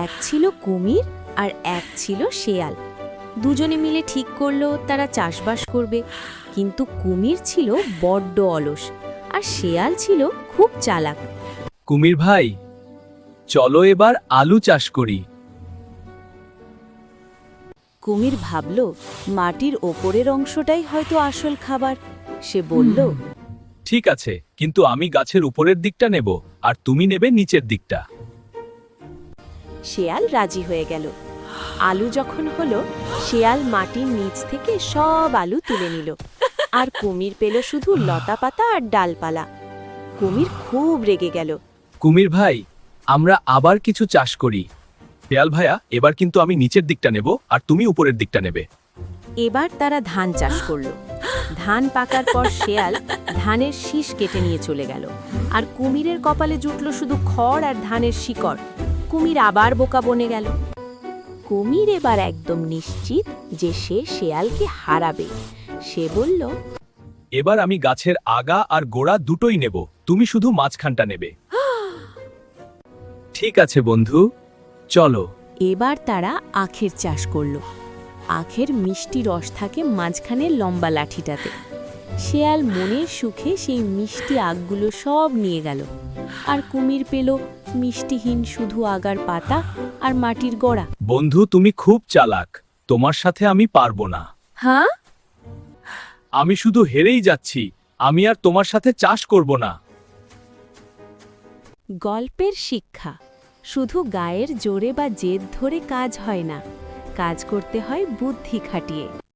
এক ছিল কুমির আর এক ছিল শেয়াল। দুজনে মিলে ঠিক করলো তারা চাষবাস করবে, কিন্তু কুমির ছিল বড্ড অলস আর শেয়াল ছিল খুব চালাক। কুমির ভাই, চলো এবার আলু চাষ করি। কুমির ভাবল মাটির ওপরের অংশটাই হয়তো আসল খাবার। সে বলল, ঠিক আছে, কিন্তু আমি গাছের উপরের দিকটা নেব আর তুমি নেবে নিচের দিকটা। শেয়াল রাজি হয়ে গেল। আলু যখন হলো, শেয়াল মাটির নিচ থেকে সব আলু তুলে নিল, আর কুমির পেল শুধু লতাপাতা আর ডালপালা। কুমির খুব রেগে গেল। কুমির ভাই, আমরা আবার কিছু চাষ করি। শেয়াল ভাইয়া, এবার কিন্তু আমি নিচের দিকটা নেব আর তুমি উপরের দিকটা নেবে। এবার তারা ধান চাষ করল। ধান পাকার পর শেয়াল ধানের শীষ কেটে নিয়ে চলে গেল, আর কুমিরের কপালে জুটল শুধু খড় আর ধানের শিকড়। কুমির আবার বোকা বনে গেল। কুমির এবার একদম নিশ্চিত যে সে শেয়ালকে হারাবে। সে বলল, এবার আমি গাছের আগা আর গোড়া দুটোই নেব, তুমি শুধু মাঝখানটা নেবে। ঠিক আছে বন্ধু, চলো। এবার তারা আখের চাষ করল। আখের মিষ্টি রস থাকে মাঝখানে লম্বা লাঠিটাতে। শেয়াল মনের সুখে সেই মিষ্টি আখগুলো সব নিয়ে গেল, আর কুমির পেল মিষ্টিহীন শুধু আগার পাতা আর মাটির গোড়া। বন্ধু, তুমি খুব চালাক, তোমার সাথে আমি পারবো না। হ্যাঁ, আমি শুধু হেরেই যাচ্ছি, আমি আর তোমার সাথে চাষ করব না। গল্পের শিক্ষা: শুধু গায়ের জোরে বা জেদ ধরে কাজ হয় না, কাজ করতে হয় বুদ্ধি খাটিয়ে।